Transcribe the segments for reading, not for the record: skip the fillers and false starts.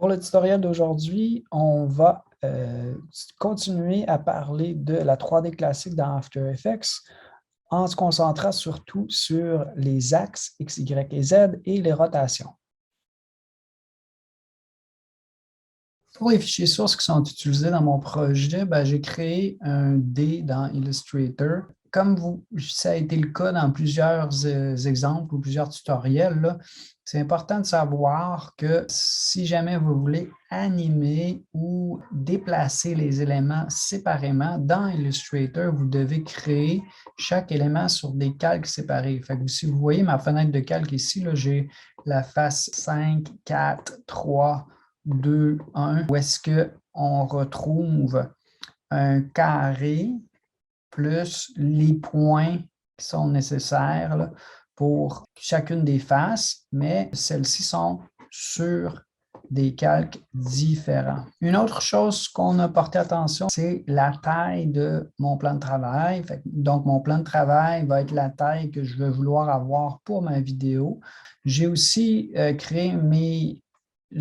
Pour le tutoriel d'aujourd'hui, on va continuer à parler de la 3D classique dans After Effects en se concentrant surtout sur les axes X, Y et Z et les rotations. Pour les fichiers sources qui sont utilisés dans mon projet, j'ai créé un dé dans Illustrator. Comme ça a été le cas dans plusieurs exemples ou plusieurs tutoriels, c'est important de savoir que si jamais vous voulez animer ou déplacer les éléments séparément, dans Illustrator, vous devez créer chaque élément sur des calques séparés. Fait que si vous voyez ma fenêtre de calque ici, j'ai la face 5, 4, 3, 2, 1, où est-ce qu'on retrouve un carré plus les points qui sont nécessaires là, pour chacune des faces, mais celles-ci sont sur des calques différents. Une autre chose qu'on a porté attention, c'est la taille de mon plan de travail. Donc, mon plan de travail va être la taille que je vais vouloir avoir pour ma vidéo. J'ai aussi créé mes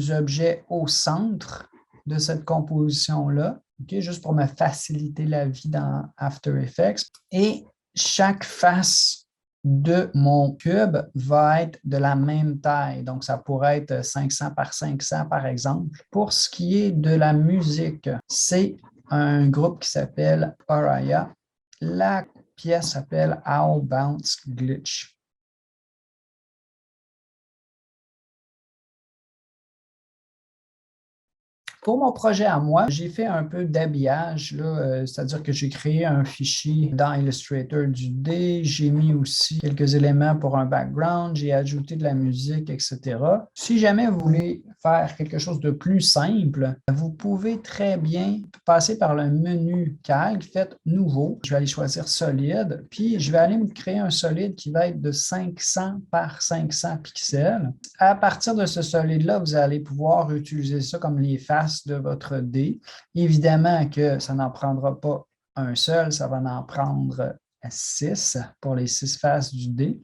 objets au centre de cette composition-là, juste pour me faciliter la vie dans After Effects. Et chaque face de mon cube va être de la même taille. Donc, ça pourrait être 500 par 500, par exemple. Pour ce qui est de la musique, c'est un groupe qui s'appelle Araya. La pièce s'appelle How Bounce Glitch. Pour mon projet à moi, j'ai fait un peu d'habillage, c'est-à-dire que j'ai créé un fichier dans Illustrator du dé, j'ai mis aussi quelques éléments pour un background, j'ai ajouté de la musique, etc. Si jamais vous voulez faire quelque chose de plus simple, vous pouvez très bien passer par le menu Calque, faites Nouveau. Je vais aller choisir Solide, puis je vais aller me créer un solide qui va être de 500 par 500 pixels. À partir de ce solide-là, vous allez pouvoir utiliser ça comme les faces de votre dé. Évidemment que ça n'en prendra pas un seul, ça va en prendre 6 pour les 6 faces du dé.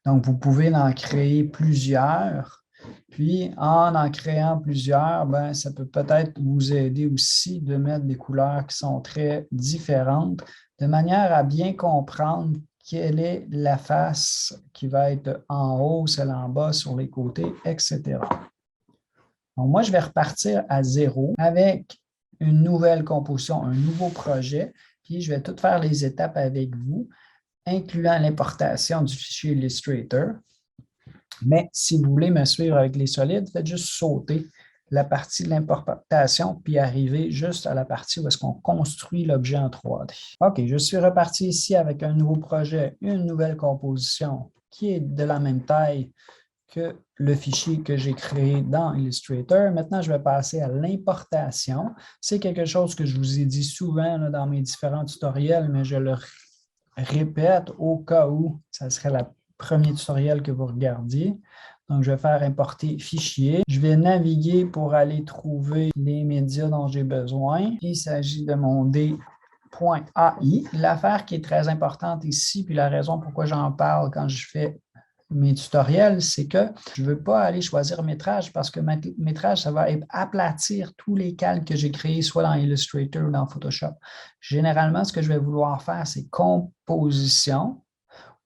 Donc, vous pouvez en créer plusieurs. Puis, en créant plusieurs, ça peut peut-être vous aider aussi de mettre des couleurs qui sont très différentes, de manière à bien comprendre quelle est la face qui va être en haut, celle en bas, sur les côtés, etc. Donc, moi, je vais repartir à zéro avec une nouvelle composition, un nouveau projet, puis je vais tout faire les étapes avec vous, incluant l'importation du fichier Illustrator. Mais si vous voulez me suivre avec les solides, faites juste sauter la partie de l'importation puis arriver juste à la partie où est-ce qu'on construit l'objet en 3D. OK, je suis reparti ici avec un nouveau projet, une nouvelle composition qui est de la même taille que le fichier que j'ai créé dans Illustrator. Maintenant, je vais passer à l'importation. C'est quelque chose que je vous ai dit souvent là, dans mes différents tutoriels, mais je le répète au cas où ça serait le premier tutoriel que vous regardiez. Donc, je vais faire importer fichier. Je vais naviguer pour aller trouver les médias dont j'ai besoin. Il s'agit de mon dé.ai. L'affaire qui est très importante ici, puis la raison pourquoi j'en parle quand je fais mes tutoriels, c'est que je ne veux pas aller choisir métrage parce que métrage, ça va aplatir tous les calques que j'ai créés, soit dans Illustrator ou dans Photoshop. Généralement, ce que je vais vouloir faire, c'est composition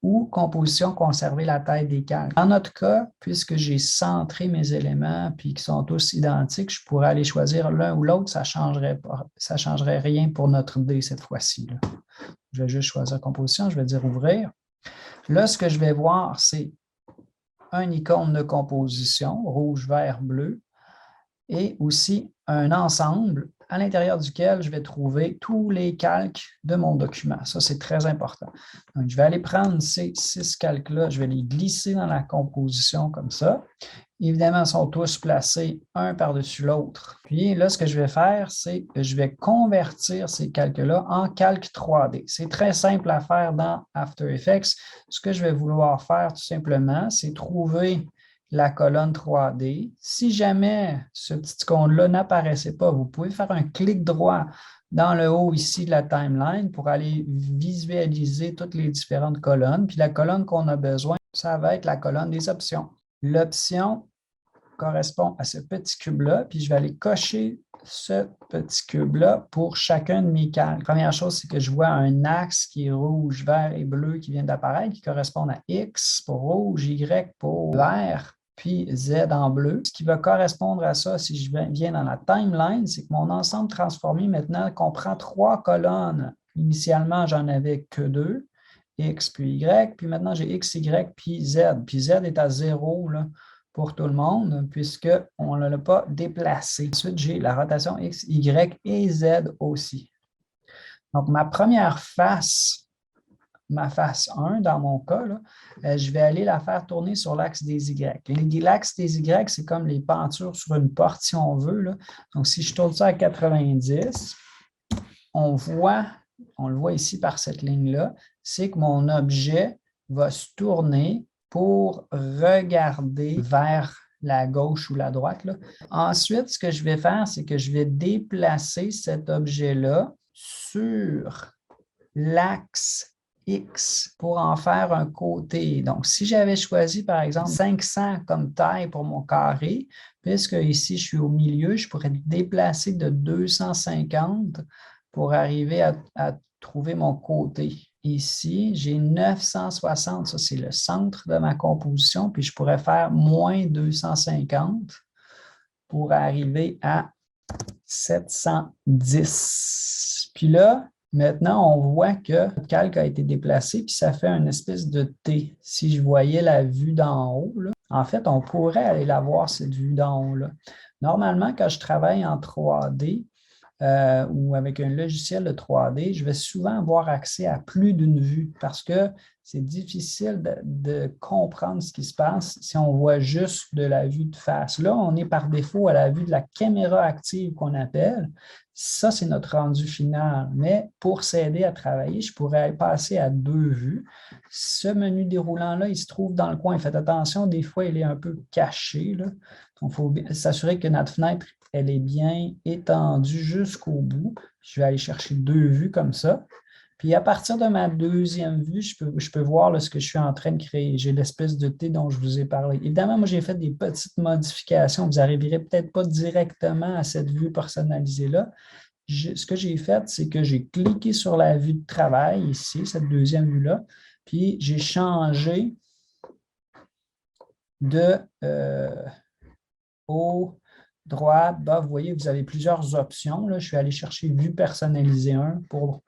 ou composition, conserver la taille des calques. Dans notre cas, puisque j'ai centré mes éléments puis qu'ils sont tous identiques, je pourrais aller choisir l'un ou l'autre, ça ne changerait rien pour notre dé cette fois-ci. Je vais juste choisir composition, je vais dire ouvrir. Là, ce que je vais voir, c'est un icône de composition, rouge, vert, bleu, et aussi un ensemble à l'intérieur duquel je vais trouver tous les calques de mon document. Ça, c'est très important. Donc, je vais aller prendre ces 6 calques-là, je vais les glisser dans la composition comme ça. Évidemment, ils sont tous placés un par-dessus l'autre. Puis là, ce que je vais faire, c'est que je vais convertir ces calques-là en calques 3D. C'est très simple à faire dans After Effects. Ce que je vais vouloir faire tout simplement, c'est trouver la colonne 3D. Si jamais ce petit icône-là n'apparaissait pas, vous pouvez faire un clic droit dans le haut ici de la timeline pour aller visualiser toutes les différentes colonnes. Puis la colonne qu'on a besoin, ça va être la colonne des options. L'option correspond à ce petit cube-là, puis je vais aller cocher ce petit cube-là pour chacun de mes calques. Première chose, c'est que je vois un axe qui est rouge, vert et bleu qui vient d'apparaître, qui correspondent à X pour rouge, Y pour vert, puis Z en bleu. Ce qui va correspondre à ça, si je viens dans la timeline, c'est que mon ensemble transformé maintenant comprend 3 colonnes. Initialement, j'en avais que 2, X puis Y, puis maintenant j'ai X, Y puis Z. Puis Z est à 0 là, pour tout le monde, puisqu'on ne l'a pas déplacé. Ensuite, j'ai la rotation X, Y et Z aussi. Donc, ma première face, ma face 1, dans mon cas, là, je vais aller la faire tourner sur l'axe des Y. L'axe des Y, c'est comme les pentures sur une porte, si on veut, là. Donc, si je tourne ça à 90, on le voit ici par cette ligne-là, c'est que mon objet va se tourner pour regarder vers la gauche ou la droite, là. Ensuite, ce que je vais faire, c'est que je vais déplacer cet objet-là sur l'axe X pour en faire un côté. Donc, si j'avais choisi, par exemple, 500 comme taille pour mon carré, puisque ici, je suis au milieu, je pourrais déplacer de 250 pour arriver à trouver mon côté. Ici, j'ai 960, ça c'est le centre de ma composition, puis je pourrais faire moins 250 pour arriver à 710. Puis là, maintenant, on voit que le calque a été déplacé, puis ça fait une espèce de T. Si je voyais la vue d'en haut, là, en fait, on pourrait aller la voir, cette vue d'en haut, là. Normalement, quand je travaille en 3D, ou avec un logiciel de 3D, je vais souvent avoir accès à plus d'une vue parce que c'est difficile de comprendre ce qui se passe si on voit juste de la vue de face. Là, on est par défaut à la vue de la caméra active qu'on appelle. Ça, c'est notre rendu final. Mais pour s'aider à travailler, je pourrais passer à 2 vues. Ce menu déroulant-là, il se trouve dans le coin. Faites attention, des fois, il est un peu caché, là. Donc, il faut s'assurer que notre fenêtre elle est bien étendue jusqu'au bout. Je vais aller chercher 2 vues comme ça. Puis à partir de ma deuxième vue, je peux voir là, ce que je suis en train de créer. J'ai l'espèce de T dont je vous ai parlé. Évidemment, moi, j'ai fait des petites modifications. Vous n'arriverez peut-être pas directement à cette vue personnalisée-là. Ce que j'ai fait, c'est que j'ai cliqué sur la vue de travail ici, cette deuxième vue-là, puis j'ai changé de haut, droite, bas. Vous voyez, vous avez plusieurs options. Là. Je suis allé chercher vue personnalisée 1 pour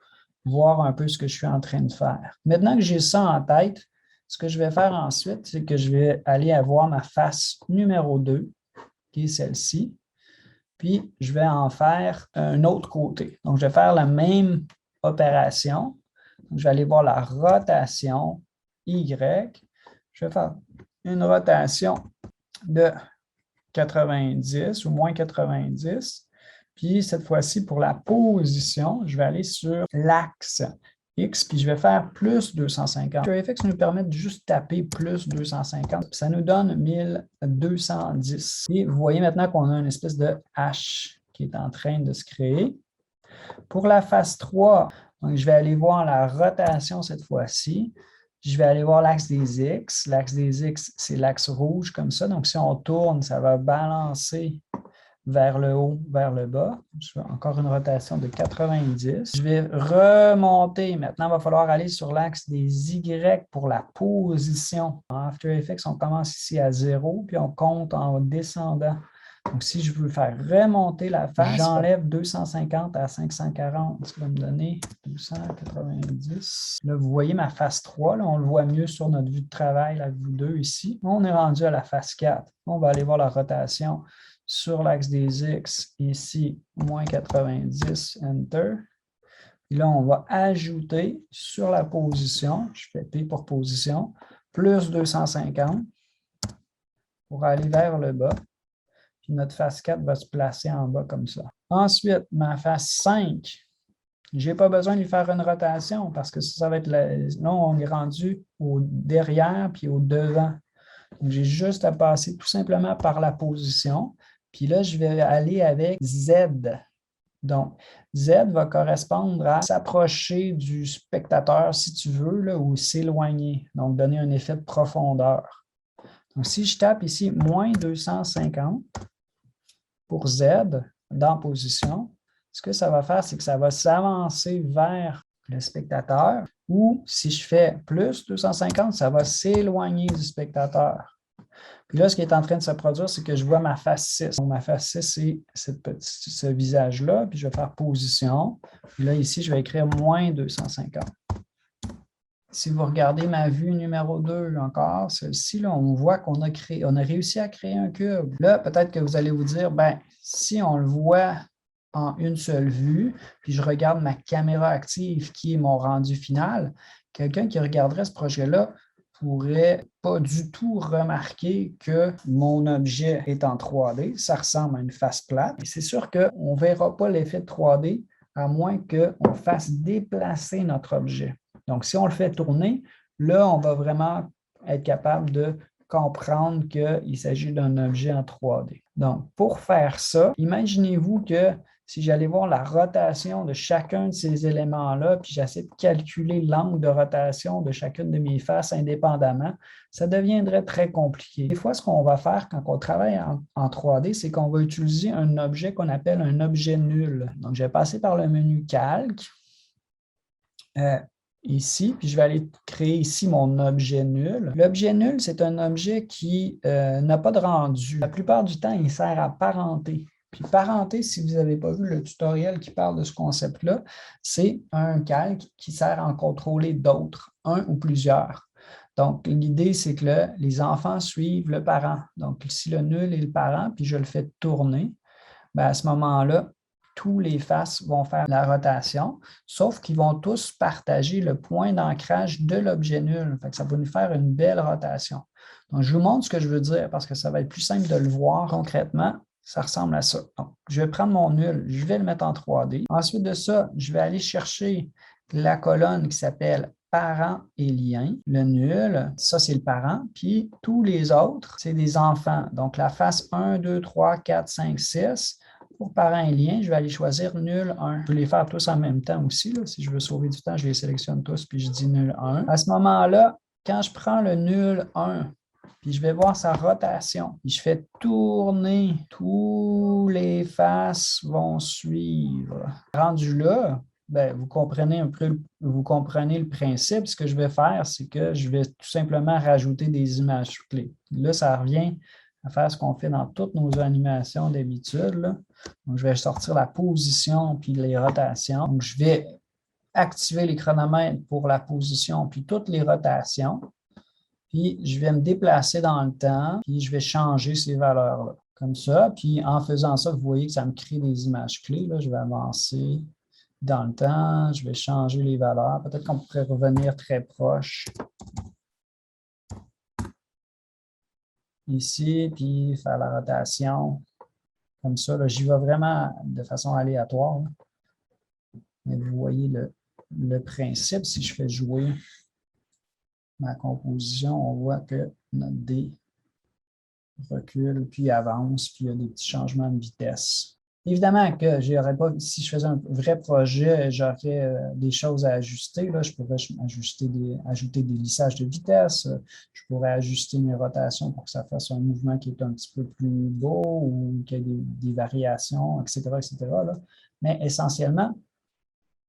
voir un peu ce que je suis en train de faire. Maintenant que j'ai ça en tête, ce que je vais faire ensuite, c'est que je vais aller voir ma face numéro 2, qui est celle-ci. Puis, je vais en faire un autre côté. Donc, je vais faire la même opération. Donc, je vais aller voir la rotation Y. Je vais faire une rotation de 90 ou moins 90. Puis cette fois-ci, pour la position, je vais aller sur l'axe X, puis je vais faire plus 250. After Effects nous permet de juste taper plus 250, puis ça nous donne 1210. Et vous voyez maintenant qu'on a une espèce de H qui est en train de se créer. Pour la phase 3, donc je vais aller voir la rotation cette fois-ci. Je vais aller voir l'axe des X. L'axe des X, c'est l'axe rouge comme ça. Donc, si on tourne, ça va balancer vers le haut, vers le bas. Je fais encore une rotation de 90. Je vais remonter. Maintenant, il va falloir aller sur l'axe des Y pour la position. En After Effects, on commence ici à 0, puis on compte en descendant. Donc, si je veux faire remonter la face, j'enlève 250 à 540. Ça va me donner 290. Là, vous voyez ma face 3. Là, on le voit mieux sur notre vue de travail, la vue 2 ici. On est rendu à la face 4. On va aller voir la rotation sur l'axe des X. Ici, moins 90, Enter. Et là, on va ajouter sur la position, je fais P pour position, plus 250 pour aller vers le bas. Puis notre face 4 va se placer en bas comme ça. Ensuite, ma face 5, je n'ai pas besoin de lui faire une rotation parce que ça va être là, on est rendu au derrière puis au devant. Donc, j'ai juste à passer tout simplement par la position. Puis là, je vais aller avec Z. Donc, Z va correspondre à s'approcher du spectateur, si tu veux, là, ou s'éloigner. Donc, donner un effet de profondeur. Donc, si je tape ici moins 250 pour Z dans position, ce que ça va faire, c'est que ça va s'avancer vers le spectateur, ou si je fais plus 250, ça va s'éloigner du spectateur. Puis là, ce qui est en train de se produire, c'est que je vois ma face 6. Donc, ma face 6, c'est ce visage-là, puis je vais faire position. Puis là, ici, je vais écrire moins 250. Si vous regardez ma vue numéro 2 encore, celle-ci, là, on voit qu'on a réussi à créer un cube. Là, peut-être que vous allez vous dire, ben, si on le voit en une seule vue, puis je regarde ma caméra active qui est mon rendu final, quelqu'un qui regarderait ce projet-là pourrait pas du tout remarquer que mon objet est en 3D. Ça ressemble à une face plate. Et c'est sûr qu'on ne verra pas l'effet de 3D à moins qu'on fasse déplacer notre objet. Donc, si on le fait tourner, là, on va vraiment être capable de comprendre qu'il s'agit d'un objet en 3D. Donc, pour faire ça, imaginez-vous que si j'allais voir la rotation de chacun de ces éléments-là, puis j'essaie de calculer l'angle de rotation de chacune de mes faces indépendamment, ça deviendrait très compliqué. Des fois, ce qu'on va faire quand on travaille en 3D, c'est qu'on va utiliser un objet qu'on appelle un objet nul. Donc, je vais passer par le menu Calque. Ici, puis je vais aller créer ici mon objet nul. L'objet nul, c'est un objet qui n'a pas de rendu. La plupart du temps, il sert à parenter. Puis parenter, si vous n'avez pas vu le tutoriel qui parle de ce concept-là, c'est un calque qui sert à en contrôler d'autres, un ou plusieurs. Donc, l'idée, c'est que les enfants suivent le parent. Donc, ici, le nul est le parent, puis je le fais tourner. Bien, à ce moment-là, tous les faces vont faire la rotation, sauf qu'ils vont tous partager le point d'ancrage de l'objet nul. Fait que ça va nous faire une belle rotation. Donc, je vous montre ce que je veux dire parce que ça va être plus simple de le voir concrètement. Ça ressemble à ça. Donc, je vais prendre mon nul, je vais le mettre en 3D. Ensuite de ça, je vais aller chercher la colonne qui s'appelle parents et liens. Le nul, ça, c'est le parent. Puis, tous les autres, c'est des enfants. Donc, la face 1, 2, 3, 4, 5, 6. Pour parents et liens, je vais aller choisir nul 1. Je peux les faire tous en même temps aussi. Là. Si je veux sauver du temps, je les sélectionne tous, puis je dis nul 1. À ce moment-là, quand je prends le nul 1, puis je vais voir sa rotation, puis je fais tourner, tous les faces vont suivre. Rendu là, bien, vous comprenez le principe. Ce que je vais faire, c'est que je vais tout simplement rajouter des images clés. Là, ça revient à faire ce qu'on fait dans toutes nos animations d'habitude. Donc, je vais sortir la position puis les rotations. Donc, je vais activer les chronomètres pour la position puis toutes les rotations. Puis, je vais me déplacer dans le temps puis je vais changer ces valeurs-là. Comme ça. Puis, en faisant ça, vous voyez que ça me crée des images clés. Là. Je vais avancer dans le temps. Je vais changer les valeurs. Peut-être qu'on pourrait revenir très proche. Ici, puis faire la rotation comme ça. J'y vais vraiment de façon aléatoire. Là. Mais vous voyez le principe. Si je fais jouer ma composition, on voit que notre dé recule, puis avance, puis il y a des petits changements de vitesse. Évidemment que j'aurais pas, si je faisais un vrai projet, j'aurais des choses à ajuster. Là. Je pourrais ajouter des lissages de vitesse. Je pourrais ajuster mes rotations pour que ça fasse un mouvement qui est un petit peu plus beau ou qu'il y ait des variations, etc., etc. Là. Mais essentiellement,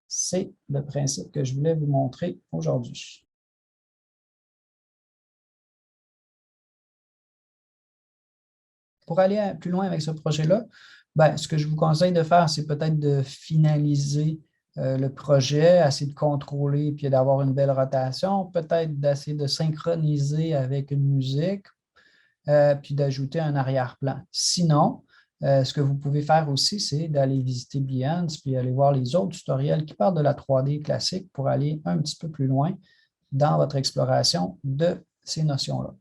c'est le principe que je voulais vous montrer aujourd'hui. Pour aller plus loin avec ce projet-là, ben, ce que je vous conseille de faire, c'est peut-être de finaliser le projet, essayer de contrôler puis d'avoir une belle rotation, peut-être d'essayer de synchroniser avec une musique, puis d'ajouter un arrière-plan. Sinon, ce que vous pouvez faire aussi, c'est d'aller visiter Behance puis aller voir les autres tutoriels qui parlent de la 3D classique pour aller un petit peu plus loin dans votre exploration de ces notions-là.